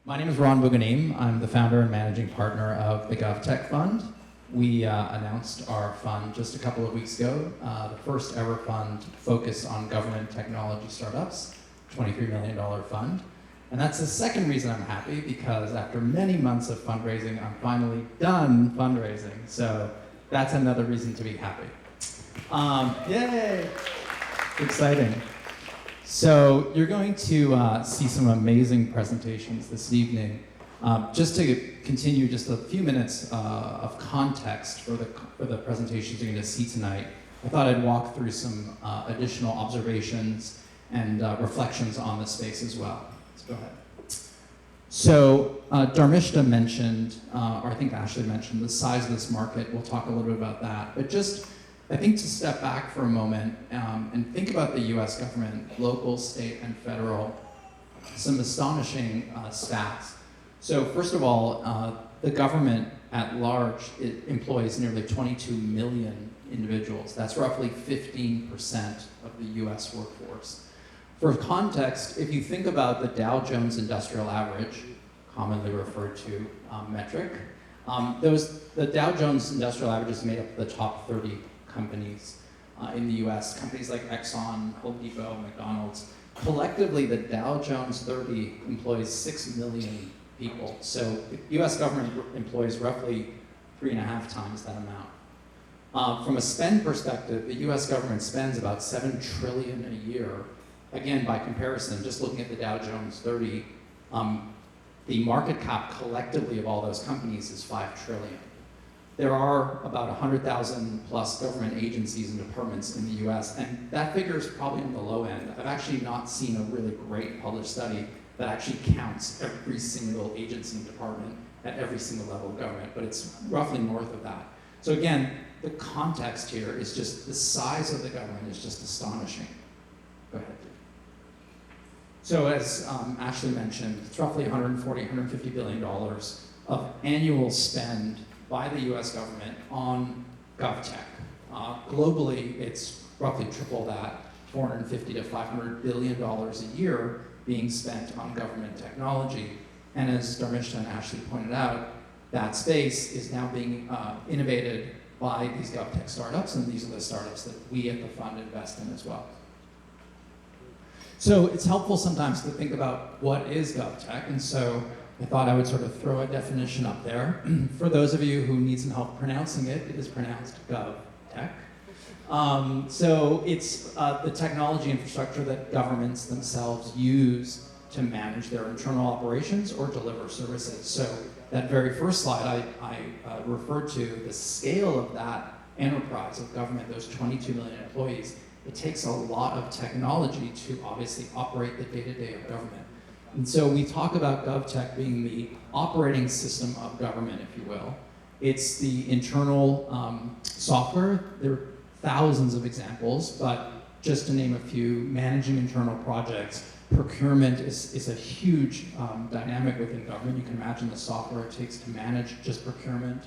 My name is Bouganim. I'm the founder and managing partner of the Govtech Fund. We announced our fund just a couple of weeks ago, the first ever fund focused on government technology startups, $23 million fund. And that's the second reason I'm happy, because after many months of fundraising, I'm finally done fundraising. So that's another reason to be happy. Yay! Exciting. So you're going to see some amazing presentations this evening. Just to continue just a few minutes of context for the presentations you're going to see tonight, I thought I'd walk through some additional observations and reflections on the space as well. Let's go ahead. So Dharmishta mentioned, or I think Ashley mentioned, the size of this market. We'll talk a little bit about that. But just, I think, to step back for a moment and think about the US government, local, state, and federal, some astonishing stats. So first of all, the government at large, it employs nearly 22 million individuals. That's roughly 15% of the US workforce. For context, if you think about the Dow Jones Industrial Average, commonly referred to metric, the Dow Jones Industrial Average is made up of the top 30 companies in the US, companies like Exxon, Home Depot, McDonald's. Collectively, the Dow Jones 30 employs 6 million people. So the US government employs roughly 3.5 times that amount. From a spend perspective, the US government spends about $7 trillion a year. Again, by comparison, just looking at the Dow Jones 30, the market cap collectively of all those companies is $5 trillion. There are about 100,000 plus government agencies and departments in the US, and that figure is probably on the low end. I've actually not seen a really great published study that actually counts every single agency and department at every single level of government, but it's roughly north of that. So again, the context here is just the size of the government is just astonishing. Go ahead. So as Ashley mentioned, it's roughly $140, $150 billion of annual spend by the US government on GovTech. Globally, it's roughly triple that, $450 to $500 billion a year being spent on government technology. And as Dharmishta and Ashley pointed out, that space is now being innovated by these GovTech startups, and these are the startups that we at the fund invest in as well. So it's helpful sometimes to think about what is GovTech, and so I thought I would sort of throw a definition up there. For those of you who need some help pronouncing it, it is pronounced GovTech. So it's the technology infrastructure that governments themselves use to manage their internal operations or deliver services. So that very first slide I referred to, the scale of that enterprise of government, those 22 million employees, it takes a lot of technology to obviously operate the day-to-day of government. And so we talk about GovTech being the operating system of government, if you will. It's the internal software. There are thousands of examples, but just to name a few, managing internal projects, procurement is a huge dynamic within government. You can imagine the software it takes to manage just procurement,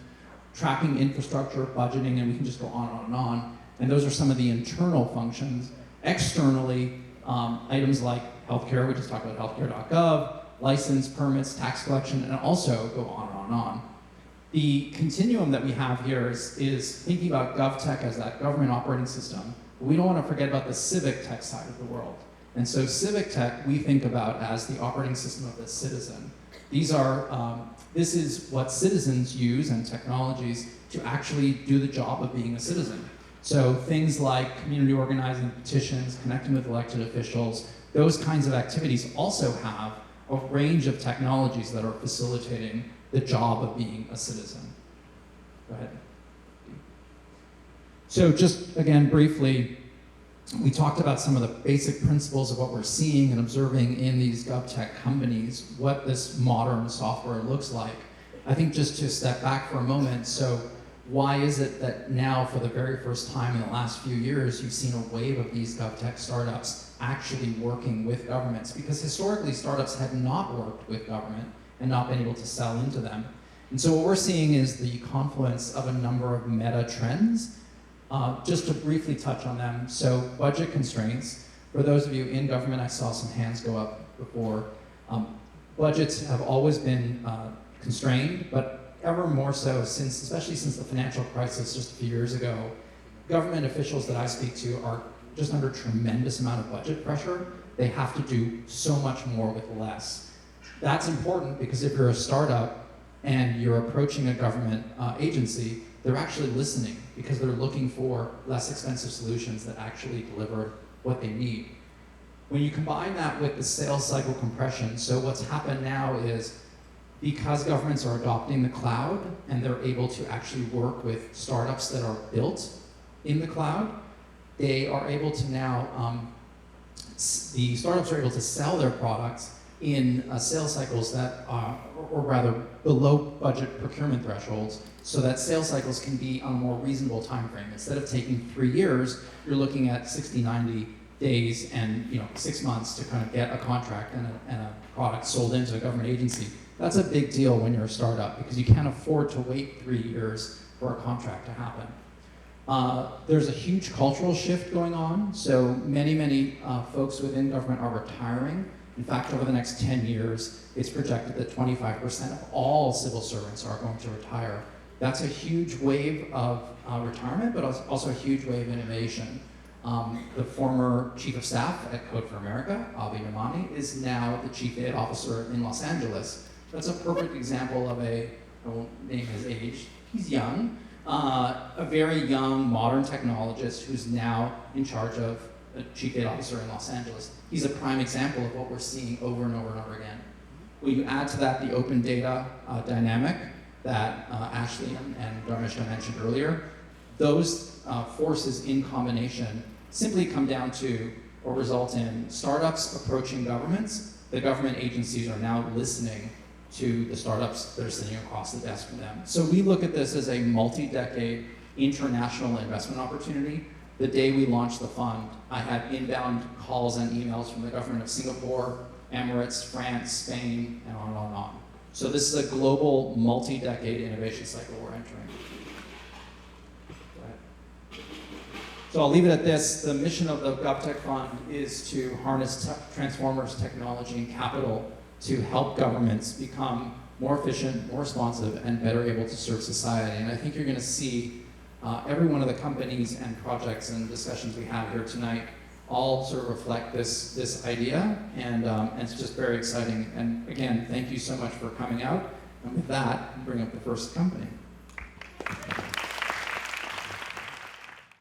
tracking infrastructure, budgeting, and we can just go on and on and on. And those are some of the internal functions. Externally, items like healthcare, we just talked about healthcare.gov, license, permits, tax collection, and also go on and on and on. The continuum that we have here is thinking about GovTech as that government operating system. But we don't want to forget about the CivicTech side of the world. And so CivicTech we think about as the operating system of the citizen. This is what citizens use and technologies to actually do the job of being a citizen. So things like community organizing, petitions, connecting with elected officials, those kinds of activities also have a range of technologies that are facilitating the job of being a citizen. Go ahead. So just again, briefly, we talked about some of the basic principles of what we're seeing and observing in these GovTech companies, what this modern software looks like. I think just to step back for a moment, so why is it that now, for the very first time in the last few years, you've seen a wave of these GovTech startups actually working with governments? Because historically, startups had not worked with government and not been able to sell into them. And so what we're seeing is the confluence of a number of meta trends. Just to briefly touch on them, so budget constraints. For those of you in government, I saw some hands go up before. Budgets have always been constrained, but ever more so especially since the financial crisis just a few years ago. Government officials that I speak to are just under tremendous amount of budget pressure. They have to do so much more with less. That's important because if you're a startup and you're approaching a government agency, they're actually listening because they're looking for less expensive solutions that actually deliver what they need. When you combine that with the sales cycle compression, so what's happened now is because governments are adopting the cloud and they're able to actually work with startups that are built in the cloud, they are able to now, the startups are able to sell their products in sales cycles that are, or rather below budget procurement thresholds, so that sales cycles can be on a more reasonable time frame. Instead of taking 3 years, you're looking at 60, 90 days and 6 months to kind of get a contract and a product sold into a government agency. That's a big deal when you're a startup because you can't afford to wait 3 years for a contract to happen. There's a huge cultural shift going on, so many folks within government are retiring. In fact, over the next 10 years, it's projected that 25% of all civil servants are going to retire. That's a huge wave of retirement, but also a huge wave of innovation. The former chief of staff at Code for America, Avi Yamani, is now the chief data officer in Los Angeles. That's a perfect example of I won't name his age, he's young, a very young modern technologist who's now in charge of a chief data officer in Los Angeles. He's a prime example of what we're seeing over and over and over again. When you add to that the open data dynamic that Ashley and Dharmesh mentioned earlier, those forces in combination simply come down to or result in startups approaching governments. The government agencies are now listening to the startups that are sitting across the desk from them. So we look at this as a multi-decade international investment opportunity. The day we launched the fund, I had inbound calls and emails from the government of Singapore, Emirates, France, Spain, and on and on and on. So this is a global multi-decade innovation cycle we're entering. So I'll leave it at this. The mission of the Govtech Fund is to harness Transformers technology and capital to help governments become more efficient, more responsive, and better able to serve society. And I think you're going to see every one of the companies and projects and discussions we have here tonight all sort of reflect this idea, and it's just very exciting. And again, thank you so much for coming out. And with that, I'll bring up the first company.